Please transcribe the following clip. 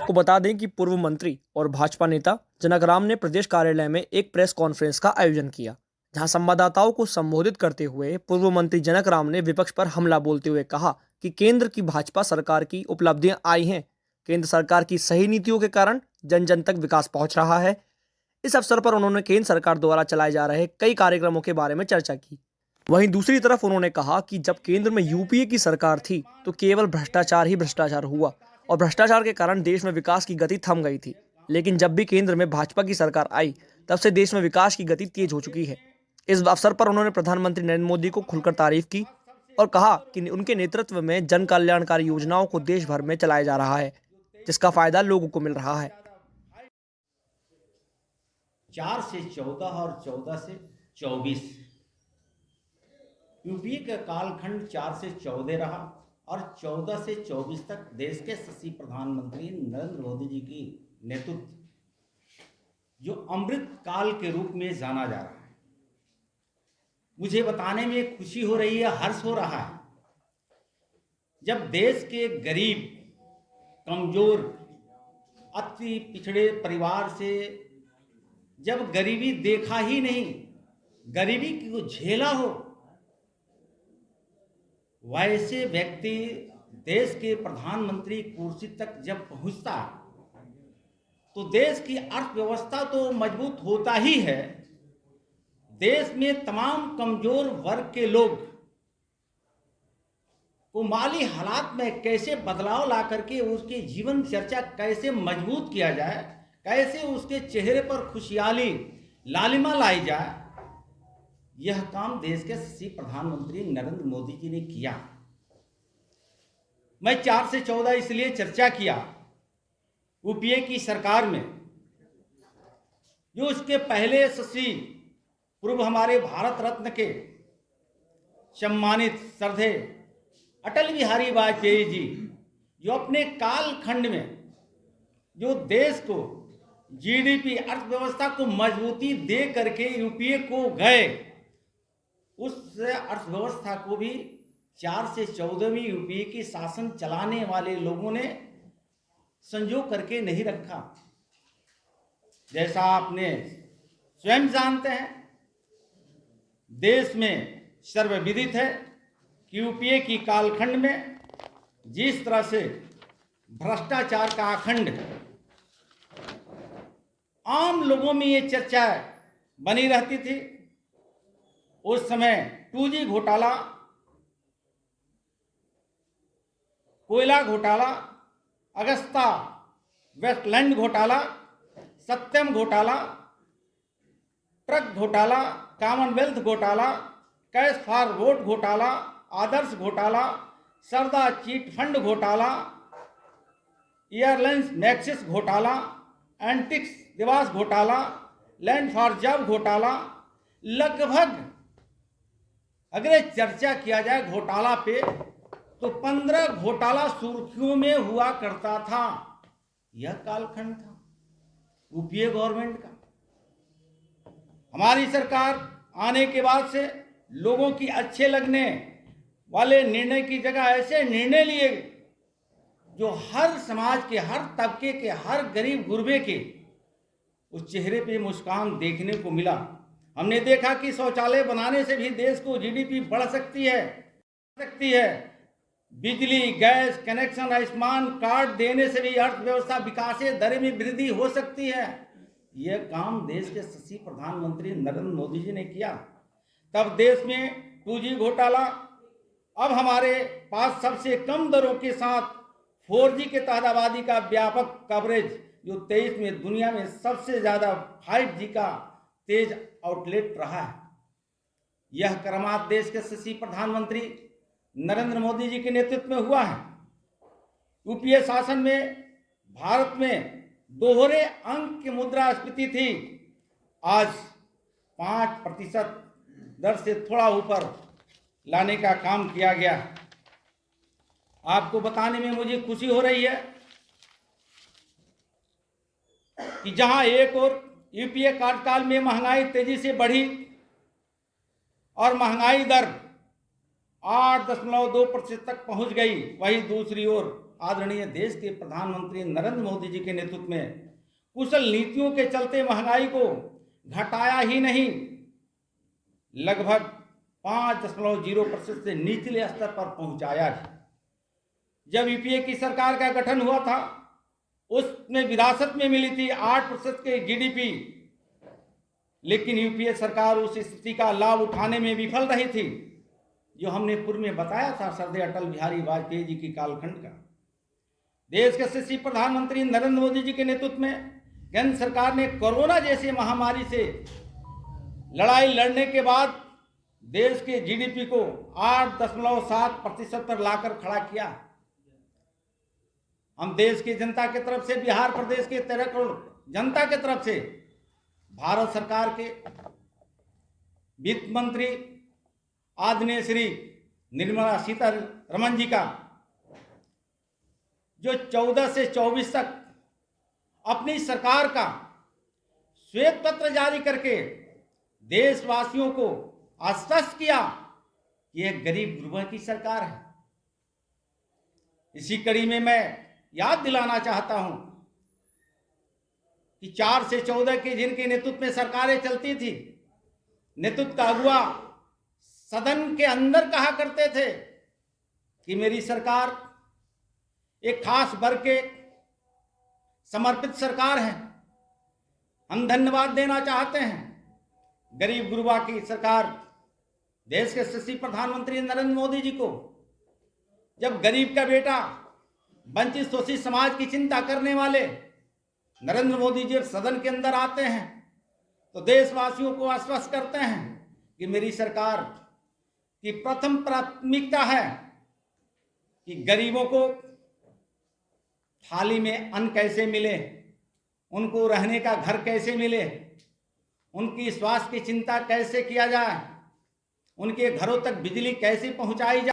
आपको बता दें कि पूर्व मंत्री और भाजपा नेता जनक राम ने प्रदेश कार्यालय में एक प्रेस कॉन्फ्रेंस का आयोजन किया, जहां संवाददाताओं को संबोधित करते हुए पूर्व मंत्री जनक राम ने विपक्ष पर हमला बोलते हुए कहा कि केंद्र की भाजपा सरकार की उपलब्धियां आई हैं। केंद्र सरकार की सही नीतियों के कारण जन जन तक विकास पहुंच रहा है। इस अवसर पर उन्होंने केंद्र सरकार द्वारा चलाए जा रहे कई कार्यक्रमों के बारे में चर्चा की। वहीं दूसरी तरफ उन्होंने कहा कि जब केंद्र में यूपीए की सरकार थी तो केवल भ्रष्टाचार ही भ्रष्टाचार हुआ और भ्रष्टाचार के कारण देश में विकास की गति थम गई थी। लेकिन जब भी केंद्र में भाजपा की सरकार आई, तब से देश में विकास की गति तेज हो चुकी है। इस अवसर पर उन्होंने प्रधानमंत्री नरेंद्र मोदी को खुलकर तारीफ की और कहा कि उनके नेतृत्व में जन कल्याणकारी योजनाओं को देश भर में चलाया जा रहा है, जिसका फायदा लोगों को मिल रहा है। 4 से 14 और 14 से 24 यूपीए का कालखंड 4 से 14 रहा और 14 से 24 तक देश के यशस्वी प्रधानमंत्री नरेंद्र मोदी जी की नेतृत्व जो अमृत काल के रूप में जाना जा रहा है। मुझे बताने में खुशी हो रही है, हर्ष हो रहा है, जब देश के गरीब, कमजोर, अति पिछड़े परिवार से जब गरीबी देखा ही नहीं, गरीबी को झेला हो, वैसे व्यक्ति देश के प्रधानमंत्री कुर्सी तक जब पहुंचता तो देश की अर्थव्यवस्था तो मजबूत होता ही है। देश में तमाम कमजोर वर्ग के लोग को माली हालात में कैसे बदलाव ला करके उसके जीवन चर्चा कैसे मजबूत किया जाए, कैसे उसके चेहरे पर खुशहाली लालिमा लाई जाए, यह काम देश के यशस्वी प्रधानमंत्री नरेंद्र मोदी जी ने किया। मैं 4 से 14 इसलिए चर्चा किया, यूपीए की सरकार में जो उसके पहले यशस्वी पूर्व हमारे भारत रत्न के सम्मानित श्रद्धेय अटल बिहारी वाजपेयी जी जो अपने कालखंड में जो देश को जीडीपी अर्थव्यवस्था को मजबूती दे करके यूपीए को गए, उस अर्थव्यवस्था को भी 4 से 14वीं यूपीए की शासन चलाने वाले लोगों ने संजो करके नहीं रखा। जैसा आपने स्वयं जानते हैं, देश में सर्वविदित है कि यूपीए की कालखंड में जिस तरह से भ्रष्टाचार का अखंड आम लोगों में ये चर्चा बनी रहती थी। उस समय 2G घोटाला, कोयला घोटाला, अगस्ता वेस्टलैंड घोटाला, सत्यम घोटाला, ट्रक घोटाला, कॉमनवेल्थ घोटाला, कैश फॉर वोट घोटाला, आदर्श घोटाला, सरदा चीट फंड घोटाला, एयरलाइंस मैक्सिस घोटाला, एंटिक्स निवास घोटाला, लैंड फॉर जॉब घोटाला, लगभग अगर चर्चा किया जाए घोटाला पे तो 15 घोटाला सुर्खियों में हुआ करता था। यह कालखंड था यूपीए गवर्नमेंट का। हमारी सरकार आने के बाद से लोगों की अच्छे लगने वाले निर्णय की जगह ऐसे निर्णय लिए जो हर समाज के, हर तबके के, हर गरीब गुरबे के उस चेहरे पे मुस्कान देखने को मिला। हमने देखा कि शौचालय बनाने से भी देश को जीडीपी बढ़ सकती है। बिजली गैस कनेक्शन, आयुष्मान कार्ड देने से भी अर्थव्यवस्था विकास दर में वृद्धि हो सकती है। यह काम देश के यशस्वी प्रधानमंत्री नरेंद्र मोदी जी ने किया। तब देश में 2G घोटाला, अब हमारे पास सबसे कम दरों के साथ 4G के तहत आबादी का व्यापक कवरेज, जो 23 में दुनिया में सबसे ज्यादा 5G का तेज आउटलेट रहा है। यह करामात देश के यशस्वी प्रधानमंत्री नरेंद्र मोदी जी के नेतृत्व में हुआ है। यूपीए शासन में भारत में दोहरे अंक की मुद्रास्फीति थी, आज 5% दर से थोड़ा ऊपर लाने का काम किया गया। आपको बताने में मुझे खुशी हो रही है कि जहां एक और यूपीए कार्यकाल में महंगाई तेजी से बढ़ी और महंगाई दर 8.2% तक पहुंच गई, वहीं दूसरी ओर आदरणीय देश के प्रधानमंत्री नरेंद्र मोदी जी के नेतृत्व में कुशल नीतियों के चलते महंगाई को घटाया ही नहीं, लगभग 5.0% से निचले स्तर पर पहुंचाया है। जब यूपीए की सरकार का गठन हुआ था, उसमें विरासत में मिली थी 8% के जीडीपी, लेकिन यूपीए सरकार उस स्थिति का लाभ उठाने में विफल रही थी, जो हमने पूर्व में बताया था श्रद्धेय अटल बिहारी वाजपेयी जी की कालखंड का। देश के यशस्वी प्रधानमंत्री नरेंद्र मोदी जी के नेतृत्व में केंद्र सरकार ने कोरोना जैसी महामारी से लड़ाई लड़ने के बाद देश के जीडीपी को 8.7% पर लाकर खड़ा किया। हम देश की जनता की तरफ से, बिहार प्रदेश के 13 करोड़ जनता की तरफ से भारत सरकार के वित्त मंत्री आदरणीय श्री निर्मला सीतारमण जी का, जो 14 से 24 तक अपनी सरकार का श्वेत पत्र जारी करके देशवासियों को आश्वस्त किया कि यह गरीब गुरबों की सरकार है। इसी कड़ी में मैं याद दिलाना चाहता हूं कि 4 से 14 के जिनके नेतृत्व में सरकारें चलती थी, नेतृत्व का अगुवा सदन के अंदर कहा करते थे कि मेरी सरकार एक खास वर्ग के समर्पित सरकार है। हम धन्यवाद देना चाहते हैं गरीब गुरबा की सरकार, देश के यशस्वी प्रधानमंत्री नरेंद्र मोदी जी को। जब गरीब का बेटा, वंचित शोषित समाज की चिंता करने वाले नरेंद्र मोदी जी सदन के अंदर आते हैं तो देशवासियों को आश्वस्त करते हैं कि मेरी सरकार की प्रथम प्राथमिकता है कि गरीबों को थाली में अन्न कैसे मिले, उनको रहने का घर कैसे मिले, उनकी स्वास्थ्य की चिंता कैसे किया जाए, उनके घरों तक बिजली कैसे पहुंचाई जाए।